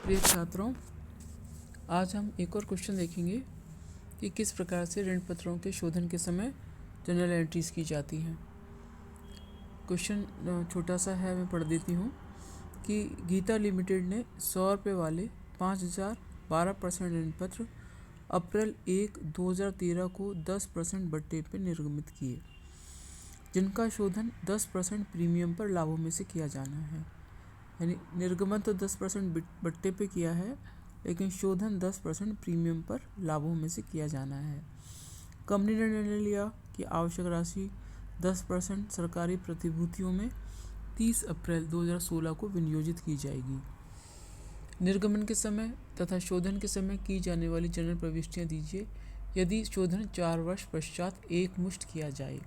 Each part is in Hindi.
प्रिय छात्रों, आज हम एक और क्वेश्चन देखेंगे कि किस प्रकार से ऋण पत्रों के शोधन के समय जनरल एंट्रीज की जाती हैं। क्वेश्चन छोटा सा है, मैं पढ़ देती हूँ कि गीता लिमिटेड ने 100 रुपये वाले 5012% ऋण पत्र अप्रैल 1, 2013 को 10% बट्टे पर निर्गमित किए, जिनका शोधन 10% प्रीमियम पर लाभों में से किया जाना है। यानी निर्गमन तो 10% बट्टे पे किया है, लेकिन शोधन 10% प्रीमियम पर लाभों में से किया जाना है। कंपनी ने निर्णय लिया कि आवश्यक राशि 10% सरकारी प्रतिभूतियों में 30 अप्रैल 2016 को विनियोजित की जाएगी। निर्गमन के समय तथा शोधन के समय की जाने वाली जनरल प्रविष्टियां दीजिए यदि शोधन 4 वर्ष पश्चात एक मुश्त किया जाए।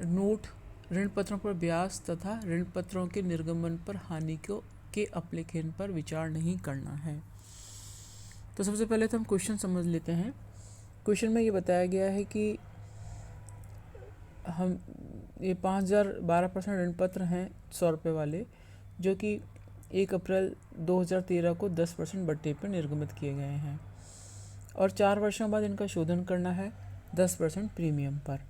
नोट: ऋण पत्रों पर ब्याज तथा ऋण पत्रों के निर्गमन पर हानि के अपलेखन पर विचार नहीं करना है। तो सबसे पहले तो हम क्वेश्चन समझ लेते हैं। क्वेश्चन में ये बताया गया है कि हम ये 5012% ऋण पत्र हैं 100 रुपये वाले, जो कि 1 अप्रैल 2013 को 10% बट्टे पर निर्गमित किए गए हैं और 4 वर्षों बाद इनका शोधन करना है 10% प्रीमियम पर।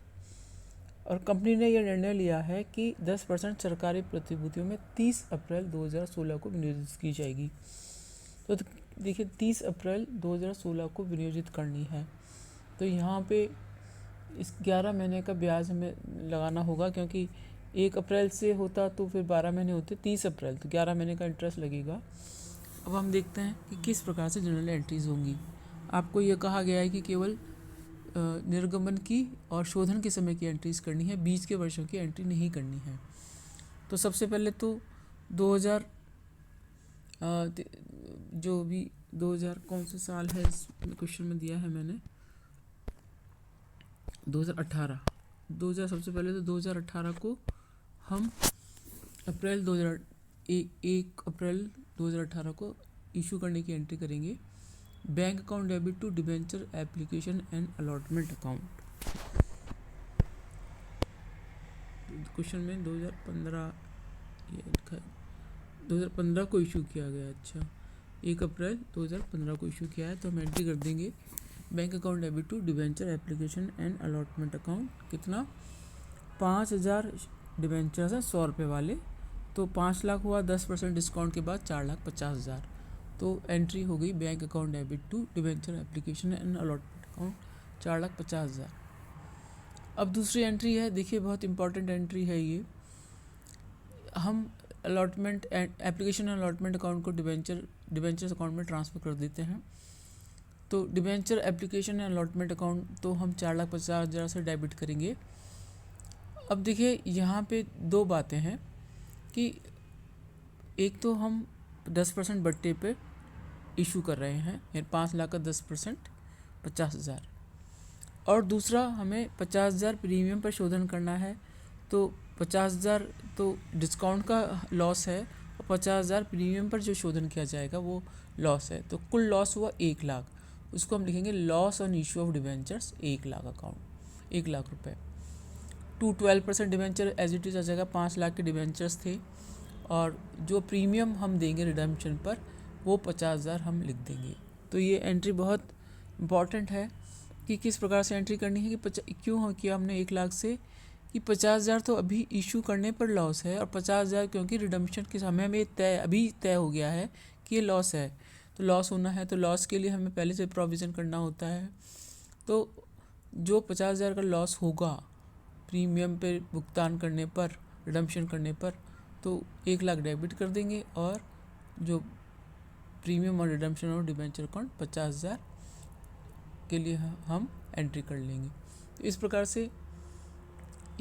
और कंपनी ने यह निर्णय लिया है कि 10% सरकारी प्रतिभूतियों में 30 अप्रैल 2016 को विनियोजित की जाएगी। तो देखिए 30 अप्रैल 2016 को विनियोजित करनी है, तो यहाँ पे इस 11 महीने का ब्याज हमें लगाना होगा, क्योंकि 1 अप्रैल से होता तो फिर 12 महीने होते 30 अप्रैल, तो 11 महीने का इंटरेस्ट लगेगा। अब हम देखते हैं कि किस प्रकार से जनरल एंट्रीज होंगी। आपको यह कहा गया है कि केवल निर्गमन की और शोधन के समय की एंट्रीज करनी है, बीच के वर्षों की एंट्री नहीं करनी है। तो सबसे पहले तो 2000 जो भी 2000 कौन सा साल है इस क्वेश्चन में दिया है मैंने 2018 सबसे पहले तो 2018 को हम अप्रैल 1 अप्रैल 2018 को इशू करने की एंट्री करेंगे। Bank account debit to debenture application and allotment account. Question में 2015 को इशू किया गया। अच्छा, 1 अप्रैल 2015 को इशू किया है, तो हम एंट्री कर देंगे bank account debit to debenture application and allotment account. कितना? 5000 डिबेंचर्स हैं 100 रुपये वाले, तो 5 लाख हुआ, 10% डिस्काउंट के बाद 4,50,000। तो एंट्री हो गई bank account debit to debenture application and allotment account 4,50,000। अब दूसरी एंट्री है, देखिए बहुत इंपॉर्टेंट एंट्री है ये। हम allotment application and allotment account को डिबेंचर्स अकाउंट में ट्रांसफ़र कर देते हैं। तो debenture application and allotment account तो हम 4,50,000 से डेबिट करेंगे। अब देखिए यहाँ पे दो बातें हैं कि एक तो हम 10% बट्टे पे इशू कर रहे हैं, यानी 5 लाख का 10% 50,000, और दूसरा हमें 50,000 प्रीमियम पर शोधन करना है। तो 50,000 तो डिस्काउंट का लॉस है और 50,000 प्रीमियम पर जो शोधन किया जाएगा वो लॉस है। तो कुल लॉस हुआ 1 लाख, उसको हम लिखेंगे loss on issue of debentures 1 lakh account 1 lakh रुपए। 12% डिबेंचर एज इट इज़ आ जाएगा। 5 लाख के डिबेंचर्स थे और जो प्रीमियम हम देंगे रिडम्पशन पर वो 50,000 हम लिख देंगे। तो ये एंट्री बहुत इम्पॉर्टेंट है कि किस प्रकार से एंट्री करनी है कि क्यों किया हमने 1 लाख से, कि 50,000 तो अभी इशू करने पर लॉस है और 50,000 क्योंकि रिडम्पशन के समय में अभी तय हो गया है कि ये लॉस है, तो लॉस होना है, तो लॉस के लिए हमें पहले से प्रोविज़न करना होता है। तो जो 50,000 का लॉस होगा प्रीमियम पे भुगतान करने पर, रिडम्पशन करने पर, तो 1 लाख डेबिट कर देंगे और जो प्रीमियम और रिडम्पशन और डिबेंचर अकाउंट 50,000 के लिए हम एंट्री कर लेंगे। तो इस प्रकार से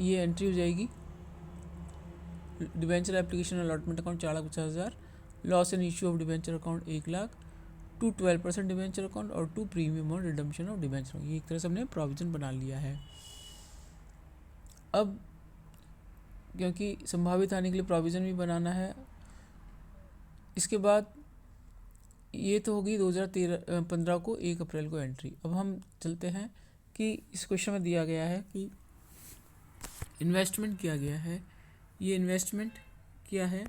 ये एंट्री हो जाएगी। Debenture application allotment account 4,50,000, loss and issue of debenture account 1 lakh, to 12% debenture account और टू प्रीमियम और रिडम्पशन ऑफ डिबेंचर। ये एक तरह से हमने प्रोविज़न बना लिया है। अब क्योंकि संभावित हानि के लिए प्रोविज़न भी बनाना है, इसके बाद ये तो होगी 2015 को 1 अप्रैल को एंट्री। अब हम चलते हैं कि इस क्वेश्चन में दिया गया है कि इन्वेस्टमेंट किया गया है। ये इन्वेस्टमेंट किया है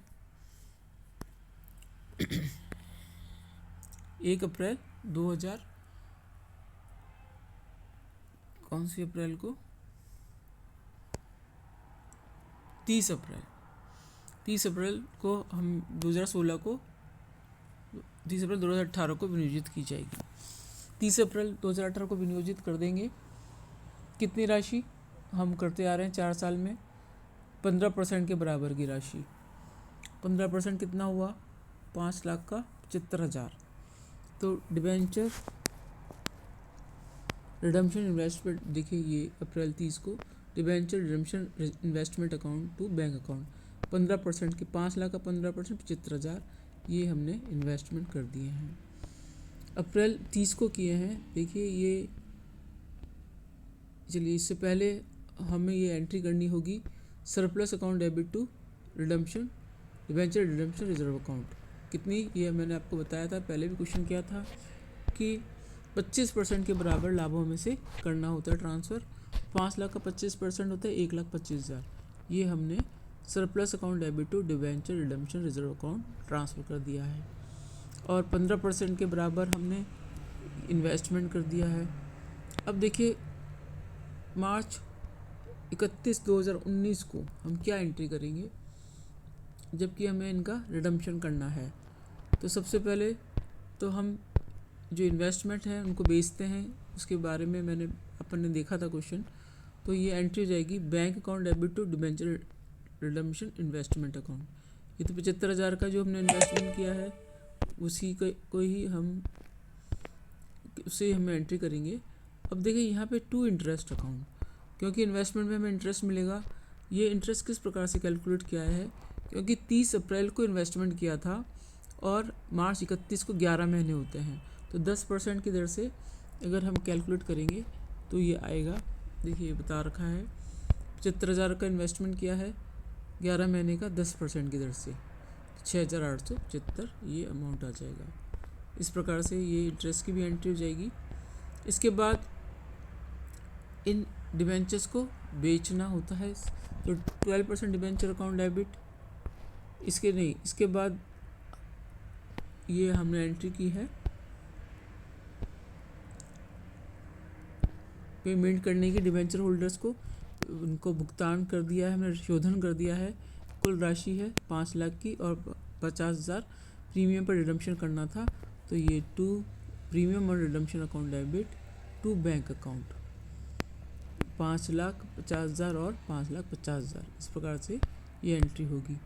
1 अप्रैल 2000 कौन सी अप्रैल को 30 अप्रैल को हम 2016 को 30 अप्रैल 2018 को विनियोजित की जाएगी। 30 अप्रैल 2018 को विनियोजित कर देंगे। कितनी राशि हम करते आ रहे हैं 4 साल में? 15% के बराबर की राशि। 15% कितना हुआ? 5,75,000। तो डिबेंचर रिडम्पशन इन्वेस्टमेंट देखिए, ये अप्रैल 30 को debenture redemption investment account to bank account 15% के 5 लाख का 15% 75,000 ये हमने इन्वेस्टमेंट कर दिए हैं। अप्रैल 30 को किए हैं। देखिए ये, चलिए इससे पहले हमें ये एंट्री करनी होगी surplus account debit to redemption debenture redemption reserve account. कितनी? ये मैंने आपको बताया था, पहले भी क्वेश्चन किया था कि 25% के बराबर लाभों में से करना होता है ट्रांसफ़र। 5 लाख का 25% होता है 1,25,000। ये हमने surplus account debit to debenture redemption reserve account transfer कर दिया है। और 15% के बराबर हमने इन्वेस्टमेंट कर दिया है। अब देखिए मार्च 31, 2019 को हम क्या एंट्री करेंगे, जबकि हमें इनका रिडम्पशन करना है। तो सबसे पहले तो हम जो इन्वेस्टमेंट है उनको बेचते हैं, उसके बारे में अपन ने देखा था क्वेश्चन। तो ये एंट्री हो जाएगी bank account debit to debenture redemption investment account. ये तो 75,000 का जो हमने इन्वेस्टमेंट किया है उसी को ही हम एंट्री करेंगे। अब देखिए यहाँ पे टू इंटरेस्ट अकाउंट, क्योंकि इन्वेस्टमेंट में हमें इंटरेस्ट मिलेगा। ये इंटरेस्ट किस प्रकार से कैलकुलेट किया है, क्योंकि 30 अप्रैल को इन्वेस्टमेंट किया था और मार्च 31 को 11 महीने होते हैं, तो 10% की दर से अगर हम कैलकुलेट करेंगे तो ये आएगा। देखिए ये बता रखा है 75,000 का इन्वेस्टमेंट किया है 11 महीने का 10% की दर से 6,875 ये अमाउंट आ जाएगा। इस प्रकार से ये इंटरेस्ट की भी एंट्री हो जाएगी। इसके बाद इन डिबेंचर्स को बेचना होता है, तो 12% डिबेंचर अकाउंट डेबिट। इसके बाद ये हमने एंट्री की है पेमेंट करने की डिबेंचर होल्डर्स को, उनको भुगतान कर दिया है, हमने शोधन कर दिया है। कुल राशि है 5 लाख की और 50,000 प्रीमियम पर रिडम्पशन करना था। तो ये टू प्रीमियम और redemption account debit to bank account 5,50,000 और 5,50,000, इस प्रकार से ये एंट्री होगी।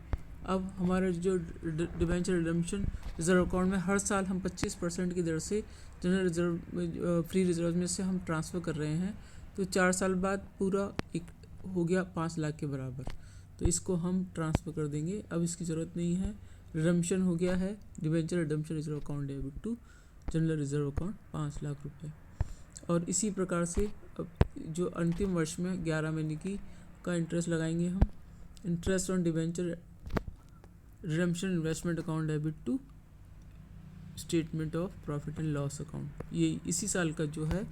अब हमारे जो डिबेंचर रिडम्पशन रिजर्व अकाउंट में हर साल हम 25% की दर से जनरल रिजर्व फ्री रिजर्व में से हम ट्रांसफ़र कर रहे हैं। तो 4 साल बाद पूरा एक हो गया 5 लाख के बराबर, तो इसको हम ट्रांसफ़र कर देंगे। अब इसकी ज़रूरत नहीं है। रिडम्पशन हो गया है debenture redemption reserve account debit to general reserve account 5 lakh रुपए। और इसी प्रकार से अब जो अंतिम वर्ष में 11 महीने की का इंटरेस्ट लगाएंगे हम। Interest on debenture redemption investment account debit to statement of profit and loss account. ये इसी साल का जो है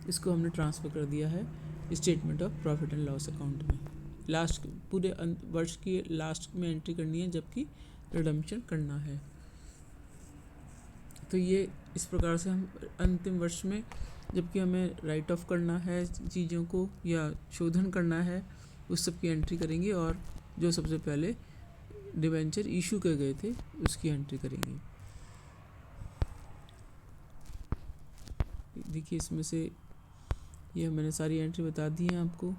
इसको हमने ट्रांसफ़र कर दिया है statement of profit and loss account में। लास्ट पूरे वर्ष की लास्ट में एंट्री करनी है, जबकि रिडम्पशन करना है। तो ये इस प्रकार से हम अंतिम वर्ष में, जबकि हमें राइट ऑफ करना है चीज़ों को या शोधन करना है, उस सब की एंट्री करेंगे। और जो सबसे पहले डिबेंचर इशू किए गए थे उसकी एंट्री करेंगे। देखिए इसमें से ये मैंने सारी एंट्री बता दी है आपको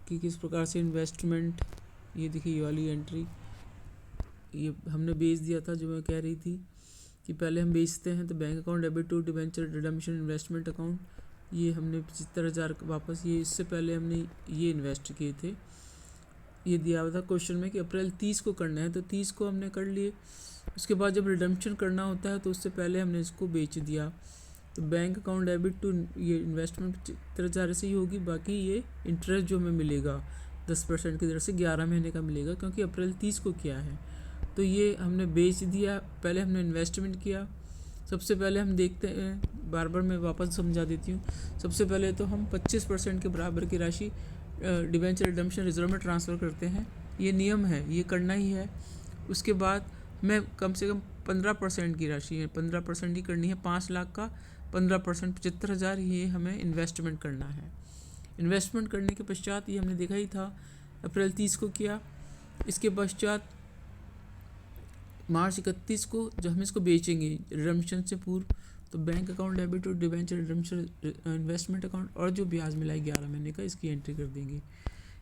कि किस प्रकार से इन्वेस्टमेंट। ये देखिए ये वाली एंट्री ये हमने बेच दिया था, जो मैं कह रही थी कि पहले हम बेचते हैं तो bank account debit to debenture redemption investment account, ये हमने 75,000 वापस, ये इससे पहले हमने ये इन्वेस्ट किए थे। ये दिया हुआ था क्वेश्चन में कि अप्रैल 30 को करना है, तो 30 को हमने कर लिए। उसके बाद जब रिडम्पशन करना होता है तो उससे पहले हमने इसको बेच दिया। तो बैंक अकाउंट डेबिट टू ये इन्वेस्टमेंट 75,000 से ही होगी। बाकी ये इंटरेस्ट जो हमें मिलेगा 10% की दर से 11 महीने का मिलेगा, क्योंकि अप्रैल 30 को किया है। तो ये हमने बेच दिया, पहले हमने इन्वेस्टमेंट किया। सबसे पहले हम देखते हैं, बार बार मैं वापस समझा देती हूँ। सबसे पहले तो हम 25% के बराबर की राशि डिबेंचर रिडम्पशन रिजर्व में ट्रांसफ़र करते हैं। ये नियम है, ये करना ही है। उसके बाद मैं कम से कम 15% की राशि है, 15% ही करनी है। 5 लाख का 15% 75,000 ये हमें इन्वेस्टमेंट करना है। इन्वेस्टमेंट करने के पश्चात ये हमने देखा ही था अप्रैल 30 को किया। इसके पश्चात मार्च 31 को जब हम इसको बेचेंगे रिडम्पशन से पूर्व, तो बैंक अकाउंट डेबिट और डिबेंचर रिडम्पशन इन्वेस्टमेंट अकाउंट और जो ब्याज मिला है 11 महीने का, इसकी एंट्री कर देंगे।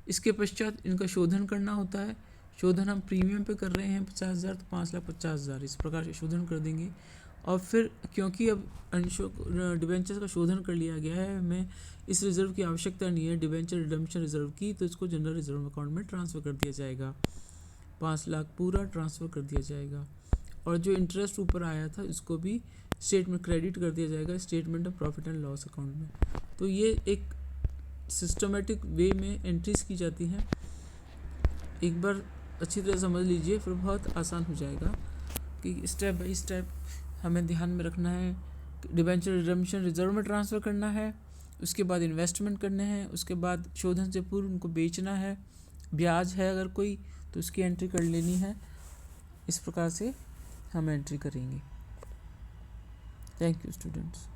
इसके पश्चात इनका शोधन करना होता है। शोधन हम प्रीमियम पे कर रहे हैं 50,000, तो 5,50,000 इस प्रकार से शोधन कर देंगे। और फिर क्योंकि अब डिबेंचर का शोधन कर लिया गया है, हमें इस रिजर्व की आवश्यकता नहीं है डिबेंचर रिडम्पशन रिजर्व की, तो इसको जनरल रिजर्व अकाउंट में ट्रांसफ़र कर दिया जाएगा। 5 लाख पूरा ट्रांसफ़र कर दिया जाएगा। और जो इंटरेस्ट ऊपर आया था इसको भी स्टेटमेंट क्रेडिट कर दिया जाएगा statement of profit and loss account में। तो ये एक सिस्टमेटिक वे में एंट्रीज की जाती हैं। एक बार अच्छी तरह समझ लीजिए, फिर बहुत आसान हो जाएगा कि स्टेप बाय स्टेप हमें ध्यान में रखना है। डिबेंचर रिडम्पशन रिजर्व में ट्रांसफ़र करना है, उसके बाद इन्वेस्टमेंट करने हैं, उसके बाद शोधन से पूर्व उनको बेचना है, ब्याज है अगर कोई तो उसकी एंट्री कर लेनी है। इस प्रकार से हम एंट्री करेंगे। Thank you students.